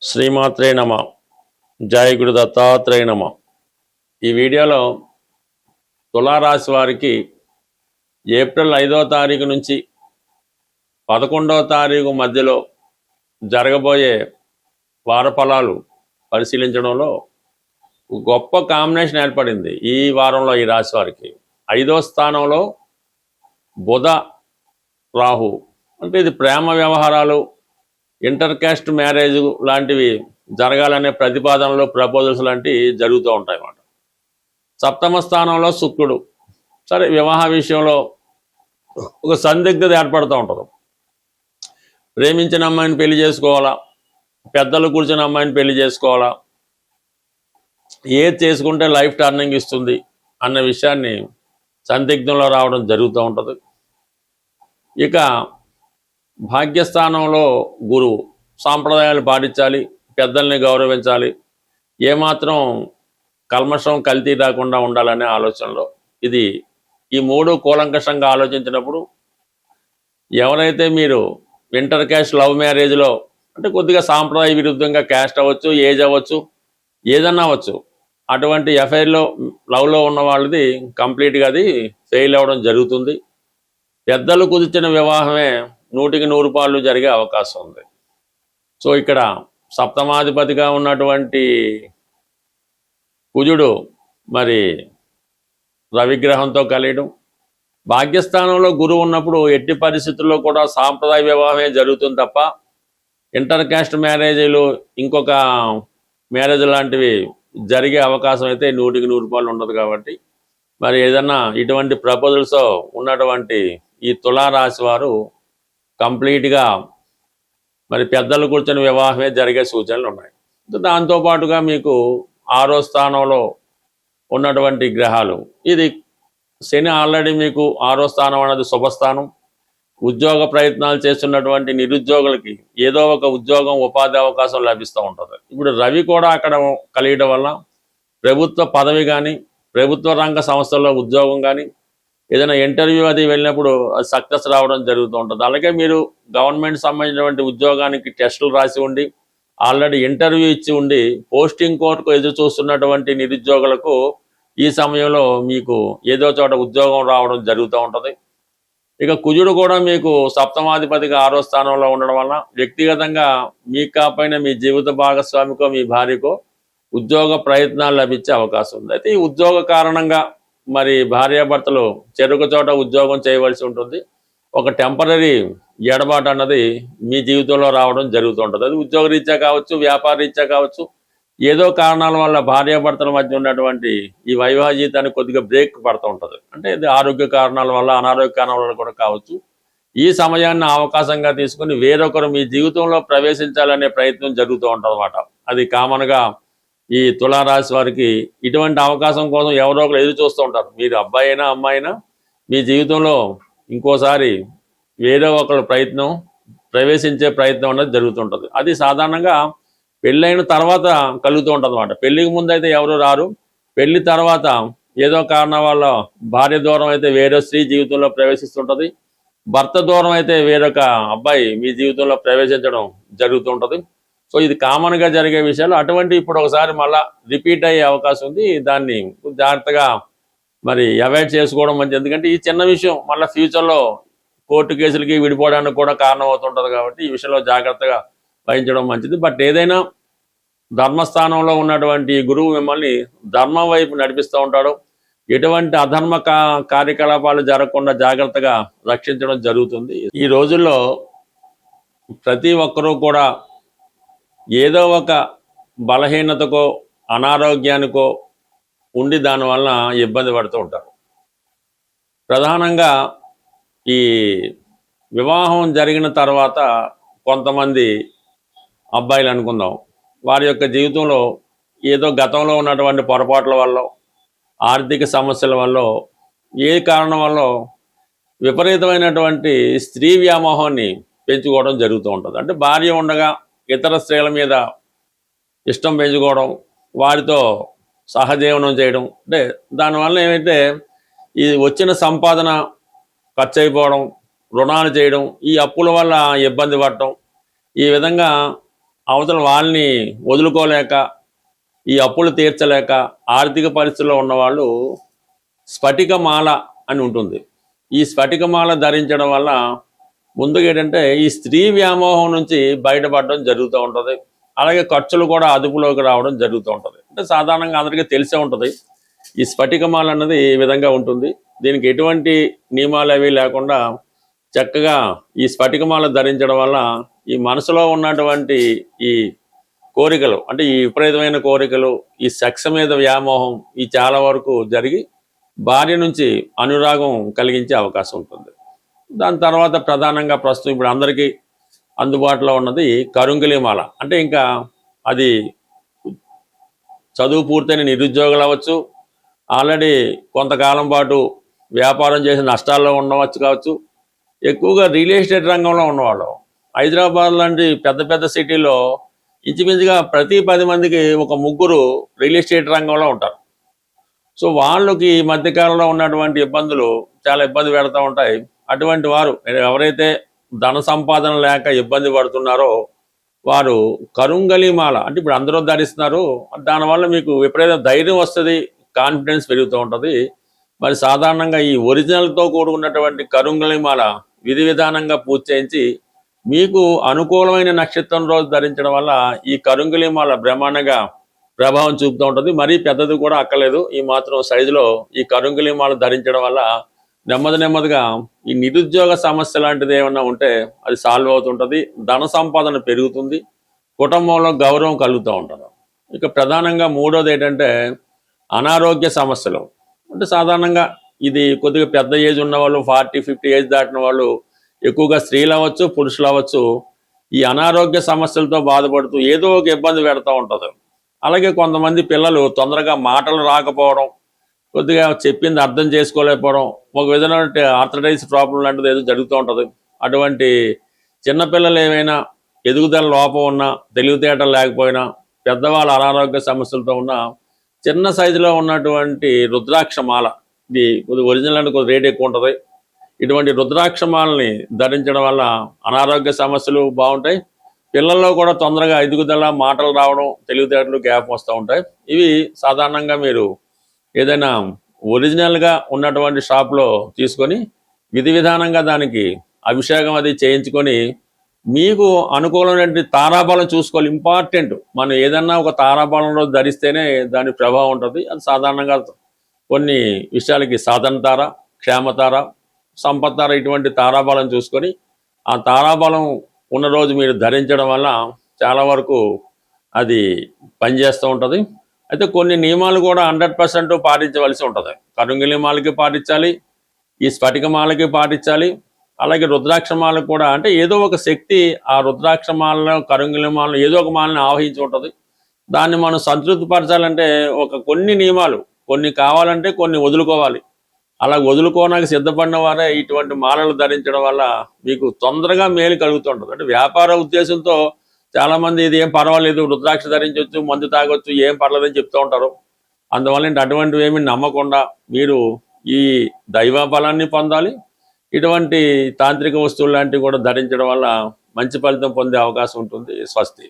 శ్రీమాత్రే నమ. జయ గురు దత్తాత్రేయ నమ. ఈ వీడియోలో తులారాశి వారికి ఏప్రిల్ 5వ తారీఖు నుంచి 11వ తారీఖు మధ్యలో జరగబోయే వారఫలాలు పరిశీలించడంలో గొప్ప కాంబినేషన్ ఏర్పడింది. ఈ వారంలో ఈ రాశి వారికి 5వ స్థానంలో బుధ రాహు, అంటే ఇది ప్రేమ వ్యవహారాలు, ఇంటర్ కాస్ట్ మ్యారేజ్ లాంటివి జరగాలనే ప్రతిపాదనలు, ప్రపోజల్స్ లాంటివి జరుగుతూ ఉంటాయి అన్నమాట. సప్తమ స్థానంలో శుక్రుడు. సరే, వివాహ విషయంలో ఒక సందిగ్ధత ఏర్పడుతూ ఉంటుంది. ప్రేమించిన అమ్మాయిని పెళ్లి చేసుకోవాలా, పెద్దలు కూర్చున్న అమ్మాయిని పెళ్లి చేసుకోవాలా, ఏది చేసుకుంటే లైఫ్ టర్నింగ్ ఇస్తుంది అన్న విషయాన్ని సందిగ్ధంలో రావడం జరుగుతూ ఉంటుంది. ఇక భాగ్యస్థానంలో గురువు. సాంప్రదాయాలు పాటించాలి, పెద్దల్ని గౌరవించాలి, ఏమాత్రం కల్మషం కల్తీ రాకుండా ఉండాలనే ఆలోచనలో ఇది ఈ మూడు కూలంకషంగా ఆలోచించినప్పుడు ఎవరైతే మీరు ఇంటర్ క్యాస్ట్ లవ్ మ్యారేజ్లో, అంటే కొద్దిగా సాంప్రదాయ విరుద్ధంగా క్యాస్ట్ అవ్వచ్చు, ఏజ్ అవ్వచ్చు, ఏదన్నా అవ్వచ్చు, అటువంటి ఎఫ్ఐఆర్లో లవ్లో ఉన్న వాళ్ళది కంప్లీట్గా అది ఫెయిల్ అవ్వడం జరుగుతుంది. పెద్దలు కుదిర్చిన వివాహమే 100కి 100 పాళ్ళు జరిగే అవకాశం ఉంది. సో ఇక్కడ సప్తమాధిపతిగా ఉన్నటువంటి కుజుడు మరి రవిగ్రహంతో కలియడం, భాగ్యస్థానంలో గురువు ఉన్నప్పుడు ఎట్టి పరిస్థితుల్లో కూడా సాంప్రదాయ వివాహమే జరుగుతుంది తప్ప ఇంటర్ కాస్ట్ మ్యారేజీలు, ఇంకొక మ్యారేజ్ లాంటివి జరిగే అవకాశం అయితే 100కి 100 పాళ్ళు ఉండదు. కాబట్టి మరి ఏదన్నా ఇటువంటి ప్రపోజల్స్ ఉన్నటువంటి ఈ తులారాశి వారు కంప్లీట్గా మరి పెద్దలు కూర్చొని వివాహమే జరిగే సూచనలు ఉన్నాయి. దాంతోపాటుగా మీకు 6వ స్థానంలో ఉన్నటువంటి గ్రహాలు, ఇది శని ఆల్రెడీ మీకు 6వ స్థానం అనేది శుభస్థానం. ఉద్యోగ ప్రయత్నాలు చేస్తున్నటువంటి నిరుద్యోగులకి ఏదో ఒక ఉద్యోగం, ఉపాధి అవకాశం లభిస్తూ ఉంటుంది. ఇప్పుడు రవి కూడా అక్కడ కలియడం వల్ల ప్రభుత్వ పదవి కానీ, ప్రభుత్వ రంగ సంస్థల్లో ఉద్యోగం కానీ, ఏదైనా ఇంటర్వ్యూ అది వెళ్ళినప్పుడు అది సక్సెస్ రావడం జరుగుతూ ఉంటుంది. అలాగే మీరు గవర్నమెంట్ సంబంధించినటువంటి ఉద్యోగానికి టెస్టులు రాసి ఉండి ఆల్రెడీ ఇంటర్వ్యూ ఇచ్చి ఉండి పోస్టింగ్ కోర్టుకు ఎదురు చూస్తున్నటువంటి నిరుద్యోగులకు ఈ సమయంలో మీకు ఏదో చోట ఉద్యోగం రావడం జరుగుతూ ఉంటుంది. ఇక కుజుడు కూడా మీకు సప్తమాధిపతిగా 6వ స్థానంలో ఉండడం వలన వ్యక్తిగతంగా మీకు కాకపోయినా మీ జీవిత భాగస్వామికో, మీ భార్యకో ఉద్యోగ ప్రయత్నాలు లభించే అవకాశం ఉంది. అయితే ఈ ఉద్యోగ కారణంగా మరి భార్యాభర్తలు చెరుకు చోట ఉద్యోగం చేయవలసి ఉంటుంది. ఒక టెంపరీ ఎడబాటు అన్నది మీ జీవితంలో రావడం జరుగుతూ ఉంటుంది. అది ఉద్యోగ రీత్యా కావచ్చు, వ్యాపార రీత్యా కావచ్చు, ఏదో కారణాల వల్ల భార్యాభర్తల మధ్య ఉన్నటువంటి ఈ వైవాహిక జీవితానికి కొద్దిగా బ్రేక్ పడుతూ ఉంటుంది. అంటే ఇది ఆరోగ్య కారణాల వల్ల, అనారోగ్య కారణాల వల్ల కూడా కావచ్చు. ఈ సమయాన్ని అవకాశంగా తీసుకుని వేరొకరు మీ జీవితంలో ప్రవేశించాలనే ప్రయత్నం జరుగుతూ ఉంటుంది అన్నమాట. అది కామన్గా ఈ తులారాశి వారికి ఇటువంటి అవకాశం కోసం ఎవరో ఒకరు ఎదురు చూస్తూ ఉంటారు. మీరు అబ్బాయి అయినా అమ్మాయి అయినా మీ జీవితంలో ఇంకోసారి వేరే ఒకరు ప్రవేశించే ప్రయత్నం అనేది జరుగుతుంటుంది. అది సాధారణంగా పెళ్ళైన తర్వాత కలుగుతూ ఉంటుంది అన్నమాట. పెళ్ళికి ముందు అయితే ఎవరు రారు. పెళ్లి తర్వాత ఏదో కారణం వల్ల భార్య దూరం అయితే వేరే స్త్రీ జీవితంలో ప్రవేశిస్తుంటుంది. భర్త దూరం అయితే వేరొక అబ్బాయి మీ జీవితంలో ప్రవేశించడం జరుగుతుంటుంది. సో ఇది కామన్గా జరిగే విషయాలు. అటువంటి ఇప్పుడు ఒకసారి మళ్ళీ రిపీట్ అయ్యే అవకాశం ఉంది. దాన్ని జాగ్రత్తగా మరి అవాయిడ్ చేసుకోవడం మంచిది. ఎందుకంటే ఈ చిన్న విషయం మళ్ళీ ఫ్యూచర్లో కోర్టు కేసులకి విడిపోవడానికి కూడా కారణం అవుతుంటుంది. కాబట్టి ఈ విషయంలో జాగ్రత్తగా వహించడం మంచిది. బట్ ఏదైనా ధర్మస్థానంలో ఉన్నటువంటి గురువు మిమ్మల్ని ధర్మం వైపు నడిపిస్తూ ఉంటాడు. ఎటువంటి అధర్మ కార్యకలాపాలు జరగకుండా జాగ్రత్తగా రక్షించడం జరుగుతుంది. ఈ రోజుల్లో ప్రతి ఒక్కరూ కూడా ఏదో ఒక బలహీనతకో, అనారోగ్యానికో ఉండి దానివల్ల ఇబ్బంది పడుతూ ఉంటారు. ప్రధానంగా ఈ వివాహం జరిగిన తర్వాత కొంతమంది అబ్బాయిలు అనుకుందాం, వారి యొక్క జీవితంలో ఏదో గతంలో ఉన్నటువంటి పొరపాట్ల వల్ల, ఆర్థిక సమస్యల వల్ల, ఏ కారణం వల్ల విపరీతమైనటువంటి స్త్రీ వ్యామోహాన్ని పెంచుకోవడం జరుగుతూ ఉంటుంది. అంటే భార్య ఉండగా ఇతర స్త్రీల మీద ఇష్టం పెంచుకోవడం, వారితో సహజీవనం చేయడం, అంటే దానివల్ల ఏమైతే ఈ వచ్చిన సంపాదన ఖర్చు అయిపోవడం, రుణాలు చేయడం, ఈ అప్పుల వల్ల ఇబ్బంది పడటం, ఈ విధంగా అవతల వాళ్ళని వదులుకోలేక ఈ అప్పులు తీర్చలేక ఆర్థిక పరిస్థితుల్లో ఉన్నవాళ్ళు స్ఫటికమాల అని ఉంటుంది. ఈ స్ఫటికమాల ధరించడం వల్ల ముందుగా ఏంటంటే ఈ స్త్రీ వ్యామోహం నుంచి బయటపడడం జరుగుతూ ఉంటుంది. అలాగే ఖర్చులు కూడా అదుపులోకి రావడం జరుగుతూ ఉంటుంది. అంటే సాధారణంగా అందరికీ తెలిసే ఉంటుంది ఈ స్ఫటికమాల అన్నది ఈ విధంగా ఉంటుంది. దీనికి ఎటువంటి నియమాలు అవి లేకుండా చక్కగా ఈ స్ఫటికమాల ధరించడం వల్ల ఈ మనసులో ఉన్నటువంటి ఈ కోరికలు, అంటే ఈ విపరీతమైన కోరికలు, ఈ సెక్స్ మీద వ్యామోహం ఈ చాలా వరకు జరిగి భార్య నుంచి అనురాగం కలిగించే అవకాశం ఉంటుంది. దాని తర్వాత ప్రధానంగా ప్రస్తుతం ఇప్పుడు అందరికీ అందుబాటులో ఉన్నది కరుంగిలిమాల. అంటే ఇంకా అది చదువు పూర్తయిన నిరుద్యోగులు అవ్వచ్చు, ఆల్రెడీ కొంతకాలం పాటు వ్యాపారం చేసి నష్టాల్లో ఉండవచ్చు కావచ్చు, ఎక్కువగా రియల్ ఎస్టేట్ రంగంలో ఉన్నవాళ్ళు. హైదరాబాద్ లాంటి పెద్ద పెద్ద సిటీలో ఇంచుమించుగా ప్రతి 10 మందికి ఒక ముగ్గురు రియల్ ఎస్టేట్ రంగంలో ఉంటారు. సో వాళ్ళకి ఈ మధ్యకాలంలో ఉన్నటువంటి ఇబ్బందులు చాలా ఇబ్బంది పెడతా ఉంటాయి. అటువంటి వారు ఎవరైతే ధన సంపాదన లేక ఇబ్బంది పడుతున్నారో వారు కరుంగలిమాల అంటే ఇప్పుడు అందరూ ధరిస్తున్నారు. దానివల్ల మీకు విపరీత ధైర్యం వస్తుంది, కాన్ఫిడెన్స్ పెరుగుతూ ఉంటుంది. మరి సాధారణంగా ఈ ఒరిజినల్తో కూడుకున్నటువంటి కరుంగలిమాల విధి విధానంగా పూజ చేయించి మీకు అనుకూలమైన నక్షత్రం రోజు ధరించడం వల్ల ఈ కరుంగలిమాల బ్రహ్మాండంగా ప్రభావం చూపుతూ ఉంటుంది. మరీ పెద్దది కూడా అక్కర్లేదు, ఈ మాత్రం సైజులో ఈ కరుంగలిమాల ధరించడం వల్ల నెమ్మదిగా ఈ నిరుద్యోగ సమస్య లాంటిది ఏమన్నా ఉంటే అది సాల్వ్ అవుతుంటుంది, ధన సంపాదన పెరుగుతుంది, కుటుంబంలో గౌరవం కలుగుతూ ఉంటుంది. ఇక ప్రధానంగా మూడోది ఏంటంటే అనారోగ్య సమస్యలు. అంటే సాధారణంగా ఇది కొద్దిగా పెద్ద ఏజ్ ఉన్న వాళ్ళు, 40-50 ఏజ్ దాటిన వాళ్ళు, ఎక్కువగా స్త్రీలు అవ్వచ్చు పురుషులు అవ్వచ్చు, ఈ అనారోగ్య సమస్యలతో బాధపడుతూ ఏదో ఒక ఇబ్బంది పెడతా ఉంటుంది. అలాగే కొంతమంది పిల్లలు తొందరగా మాటలు రాకపోవడం, కొద్దిగా చెప్పింది అర్థం చేసుకోలేకపోవడం, ఒక విధమైన ఆర్థరైటిస్ ప్రాబ్లం లాంటిది ఏదో జరుగుతూ ఉంటుంది. అటువంటి చిన్నపిల్లలు ఏమైనా ఎదుగుదల లోపం ఉన్నా, తెలివితేటలు లేకపోయినా, పెద్దవాళ్ళ అనారోగ్య సమస్యలతో ఉన్న చిన్న సైజులో ఉన్నటువంటి రుద్రాక్షమాల, ఇది కొద్దిగా ఒరిజినల్ అంటే కొద్దిగా రేట్ ఎక్కువ ఉంటుంది. ఇటువంటి రుద్రాక్షమాలని ధరించడం వల్ల అనారోగ్య సమస్యలు బాగుంటాయి, పిల్లల్లో కూడా తొందరగా ఎదుగుదల, మాటలు రావడం, తెలివితేటలు గ్యాప్ వస్తూ ఉంటాయి. ఇవి సాధారణంగా మీరు ఏదైనా ఒరిజినల్గా ఉన్నటువంటి షాప్లో తీసుకొని విధి విధానంగా దానికి అభిషేకం అది చేయించుకొని మీకు అనుకూలమైన తారాబలం చూసుకోవాలి. ఇంపార్టెంట్, మనం ఏదన్నా ఒక తారాబలంలో ధరిస్తేనే దాని ప్రభావం ఉంటుంది. అది సాధారణంగా కొన్ని విషయాలకి సాధన తార, క్షేమతార, సంపత్తార ఇటువంటి తారాబలం చూసుకొని ఆ తారాబలం ఉన్న రోజు మీరు ధరించడం వల్ల చాలా వరకు అది పనిచేస్తూ ఉంటుంది. అయితే కొన్ని నియమాలు కూడా 100% పాటించవలసి ఉంటుంది. కరుంగిలిమాలకి పాటించాలి, ఈ స్ఫటికమాలకి పాటించాలి, అలాగే రుద్రాక్షమాలకు కూడా. అంటే ఏదో ఒక శక్తి ఆ రుద్రాక్షమాలను, కరుంగిలిమాలను ఏదో ఒక మాలని ఆవహించి ఉంటుంది. దాన్ని మనం సంతృప్తిపరచాలంటే కొన్ని నియమాలు, కొన్ని కావాలంటే కొన్ని వదులుకోవాలి. అలా వదులుకోవడానికి సిద్ధపడిన వారే ఇటువంటి మాలలు ధరించడం వల్ల మీకు తొందరగా మేలు కలుగుతుంటుంది. అంటే వ్యాపార ఉద్దేశంతో చాలామంది ఇది ఏం పర్వాలేదు, రుద్రాక్ష ధరించవచ్చు, మందు తాగొచ్చు, ఏం పర్లేదని చెప్తూ ఉంటారు. అందువల్ల అటువంటివి ఏమి నమ్మకుండా మీరు ఈ దైవ బలాన్ని పొందాలి. ఇటువంటి తాంత్రిక వస్తువులు లాంటివి కూడా ధరించడం వల్ల మంచి ఫలితం పొందే అవకాశం ఉంటుంది. స్వస్తి.